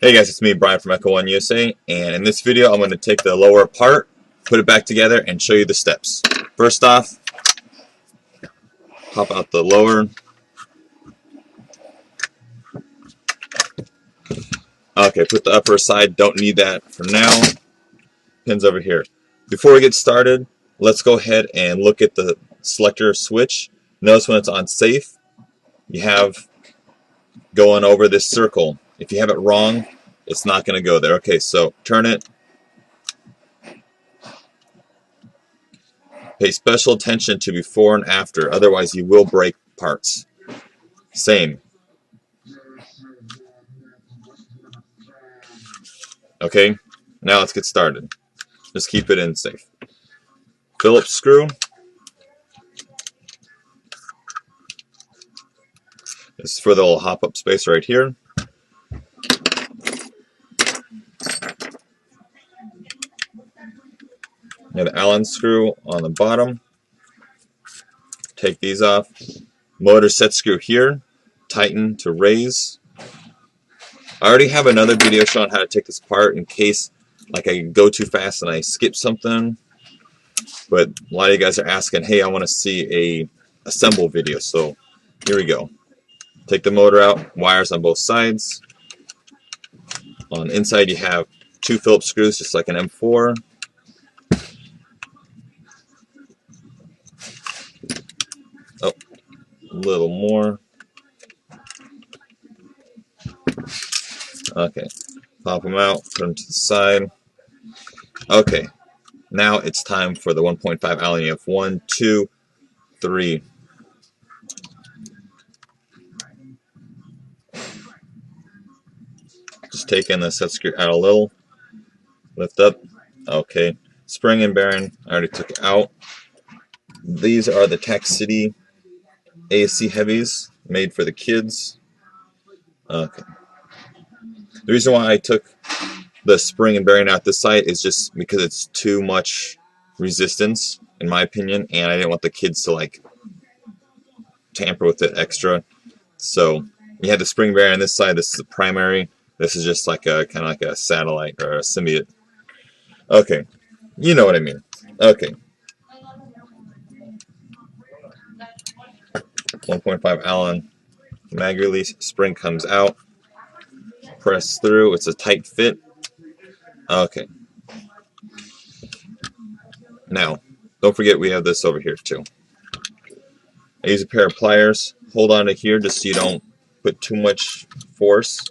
Hey guys, it's me, Brian from Echo1 USA, and in this video I'm going to take the lower apart, put it back together, and show you the steps. First off, pop out the lower. Okay, put the upper aside, don't need that for now. Pins over here. Before we get started, let's go ahead and look at the selector switch. Notice when it's on safe, you have going over this circle. If you have it wrong, it's not going to go there. Okay, so turn it. Pay special attention to before and after, otherwise you will break parts. Same. Okay, now let's get started. Just keep it in safe. Phillips screw. This is for the little hop-up space right here. You have the Allen screw on the bottom. Take these off. Motor set screw here. Tighten to raise. I already have another video showing how to take this apart in case like I go too fast and I skip something. But a lot of you guys are asking, hey, I want to see a assemble video. So here we go. Take the motor out. Wires on both sides. On the inside you have 2 Phillips screws, just like an M4. Oh, a little more. Okay, pop them out, put them to the side. Okay, now it's time for the 1.5 Allen. You have 1, 2, 3. Just take in the set screw out a little. Lift up. Okay, spring and bearing, I already took it out. These are the Tac City ASC heavies, made for the kids. Okay. The reason why I took the spring and bearing out this side is just because it's too much resistance, in my opinion, and I didn't want the kids to like tamper with it extra. So you have the spring bearing on this side. This is the primary. This is just like a kind of like a satellite or a symbiote. Okay, you know what I mean. Okay. 1.5 Allen mag release. Spring comes out. Press through. It's a tight fit. Okay. Now, don't forget we have this over here too. I use a pair of pliers. Hold on to here just so you don't put too much force.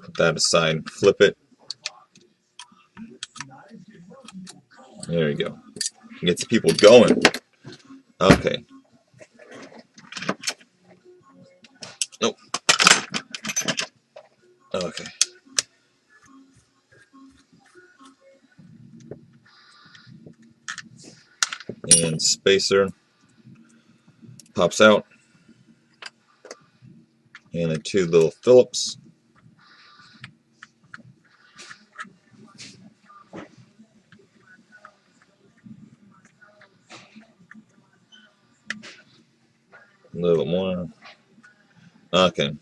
Put that aside. Flip it. There we go. Gets people going. Okay. Nope. Okay. And spacer pops out. And the 2 little Phillips. A little more. Okay.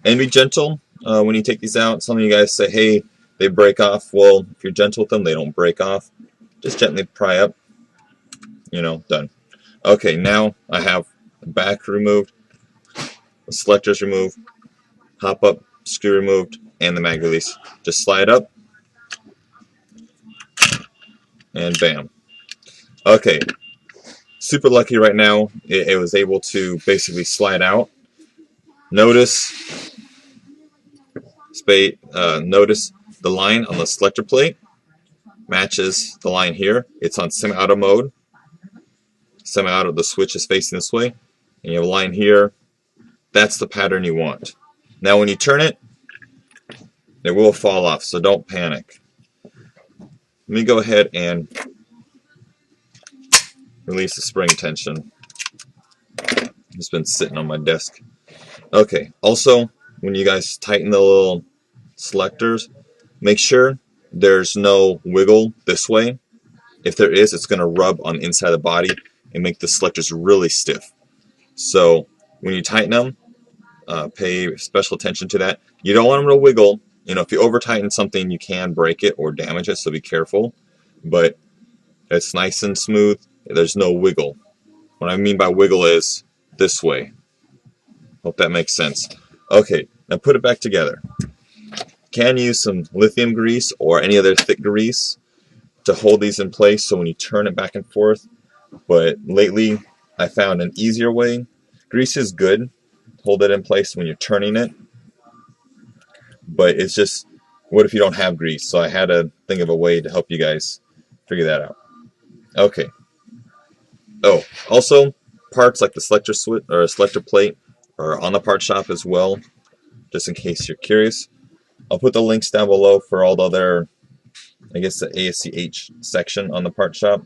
And be gentle when you take these out. Some of you guys say, hey, they break off. Well, if you're gentle with them, they don't break off. Just gently pry up. You know, done. Okay, now I have the back removed, the selectors removed, hop up screw removed, and the mag release. Just slide up. And bam. Okay. Super lucky right now, it was able to basically slide out. Notice the line on the selector plate matches the line here. It's on semi-auto mode. Semi-auto, the switch is facing this way. And you have a line here. That's the pattern you want. Now when you turn it, it will fall off, so don't panic. Let me go ahead and release the spring tension. It's been sitting on my desk. Okay, also, when you guys tighten the little selectors, make sure there's no wiggle this way. If there is, it's going to rub on the inside of the body and make the selectors really stiff. So When you tighten them, pay special attention to that. You don't want them to wiggle. You know, if you over tighten something, you can break it or damage it, so be careful. But it's nice and smooth. There's no wiggle. What I mean by wiggle is this way. Hope that makes sense. Okay, now put it back together. Can use some lithium grease or any other thick grease to hold these in place so when you turn it back and forth. But lately, I found an easier way. Grease is good. Hold it in place when you're turning it. But it's just, what if you don't have grease? So I had to think of a way to help you guys figure that out. Okay. Oh, also, parts like the selector switch or selector plate are on the part shop as well, just in case you're curious. I'll put the links down below for all the other, I guess, the ASC-H section on the part shop.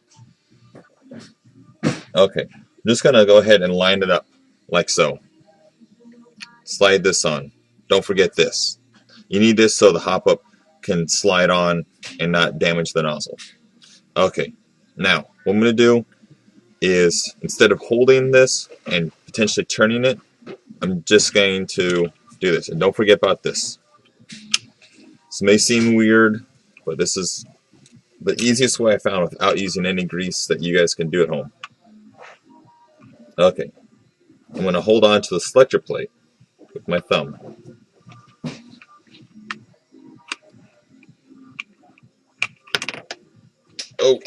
Okay, I'm just going to go ahead and line it up like so. Slide this on. Don't forget this. You need this so the hop-up can slide on and not damage the nozzle. Okay, now what I'm going to do is, instead of holding this and potentially turning it, I'm just going to do this. And don't forget about this. This may seem weird, but this is the easiest way I found without using any grease that you guys can do at home. Okay, I'm going to hold on to the selector plate with my thumb. Oh!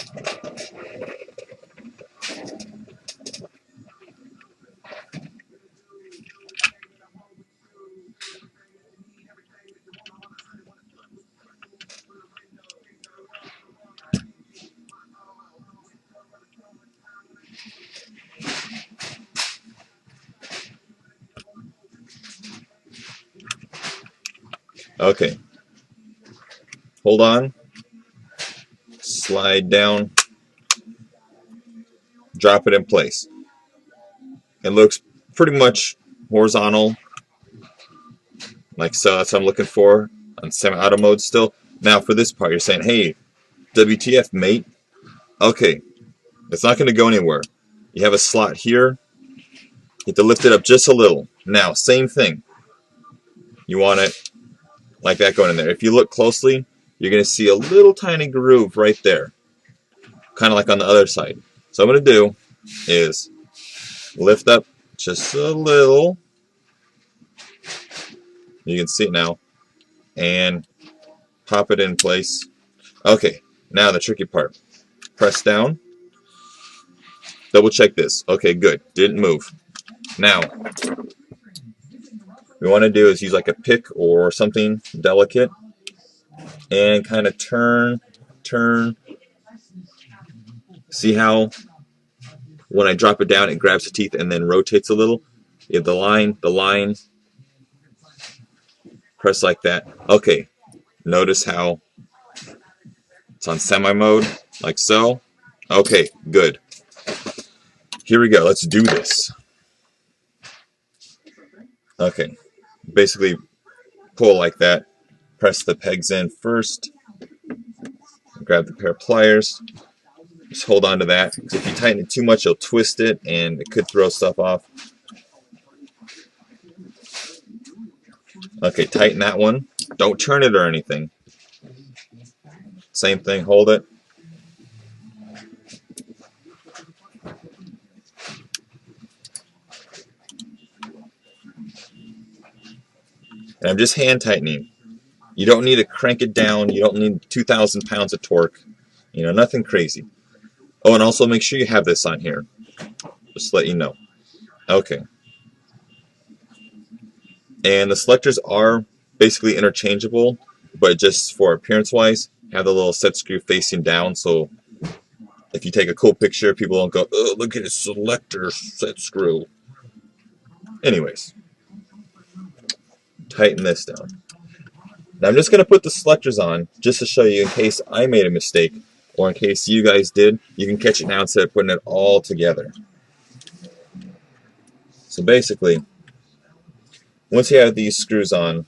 Okay. Hold on. Slide down. Drop it in place. It looks pretty much horizontal, like so. That's what I'm looking for on semi-auto mode still. Now for this part, you're saying, hey, WTF, mate? Okay, it's not going to go anywhere. You have a slot here. You have to lift it up just a little. Now, same thing. You want it like that going in there. If you look closely, you're going to see a little tiny groove right there, kind of like on the other side. So what I'm going to do is lift up just a little. You can see it now. And pop it in place. Okay, now the tricky part. Press down. Double check this. Okay, good. Didn't move. Now, what we want to do is use like a pick or something delicate and kind of turn. See how when I drop it down, it grabs the teeth and then rotates a little? You have the line. Press like that. Okay, notice how it's on semi mode, like so. Okay, good. Here we go. Let's do this. Okay, basically pull like that. Press the pegs in first. Grab the pair of pliers. Just hold on to that, because if you tighten it too much, you'll twist it and it could throw stuff off. Okay, tighten that one. Don't turn it or anything. Same thing, hold it. And I'm just hand tightening. You don't need to crank it down. You don't need 2,000 pounds of torque. You know, nothing crazy. Oh, and also make sure you have this on here. Just to let you know. Okay. And the selectors are basically interchangeable, but just for appearance-wise, have the little set screw facing down, so if you take a cool picture, people don't go, oh, look at his selector set screw. Anyways, tighten this down. Now I'm just going to put the selectors on just to show you in case I made a mistake or in case you guys did. You can catch it now instead of putting it all together. So basically, once you have these screws on,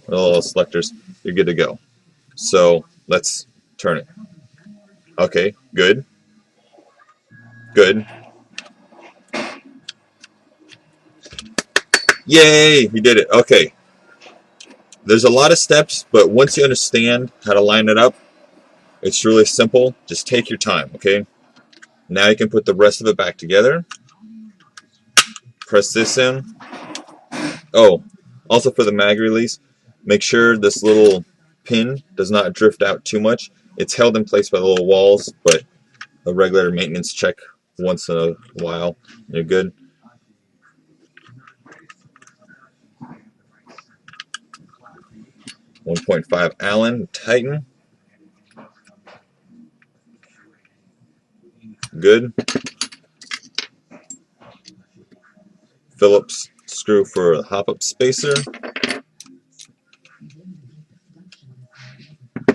the little selectors, you're good to go. So let's turn it. Okay, good. Good. Yay! You did it. Okay. There's a lot of steps, but once you understand how to line it up, it's really simple. Just take your time, okay? Now you can put the rest of it back together. Press this in. Oh, also for the mag release, make sure this little pin does not drift out too much. It's held in place by the little walls, but a regular maintenance check once in a while, you're good. .5 Allen, tighten. Good. Phillips screw for a hop-up spacer.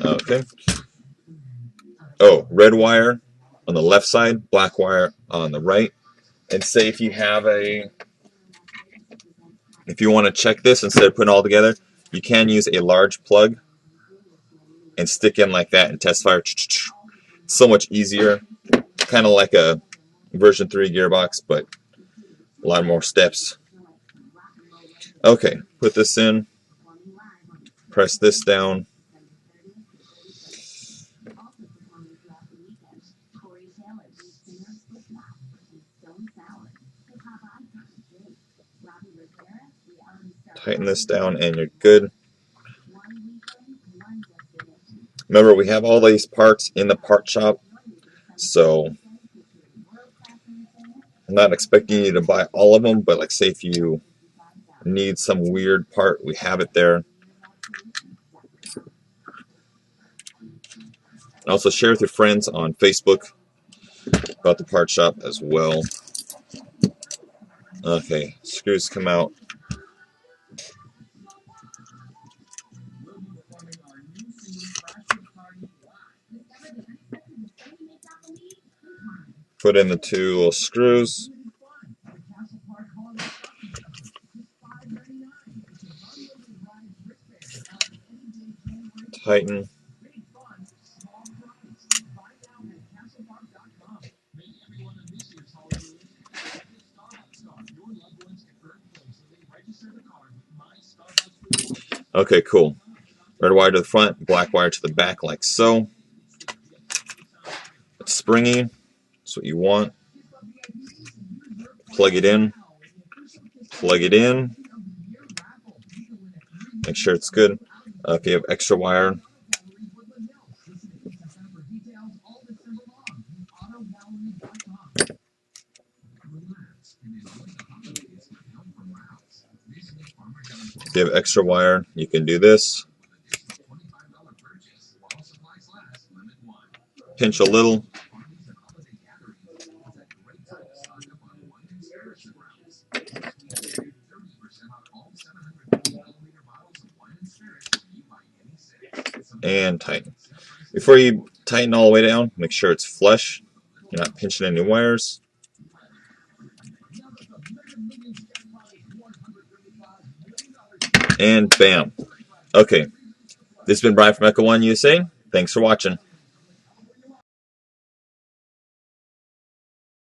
Okay. Oh, red wire on the left side, black wire on the right. And say if you have if you want to check this instead of putting it all together, you can use a large plug and stick in like that and test fire. It's so much easier. Kind of like a version 3 gearbox, but a lot more steps. Okay, put this in. Press this down. Tighten this down and you're good. Remember, we have all these parts in the part shop, so I'm not expecting you to buy all of them, but like say if you need some weird part, we have it there. Also share with your friends on Facebook about the part shop as well. Okay, screws come out. Put in the 2 little screws. Tighten. Okay, cool. Red wire to the front, black wire to the back like so. It's springy. That's what you want. Plug it in. Plug it in. Make sure it's good. If you have extra wire, you can do this. Pinch a little. And tighten. Before you tighten all the way down, make sure it's flush. You're not pinching any wires. And bam. Okay. This has been Brian from Echo1 ASC. Thanks for watching.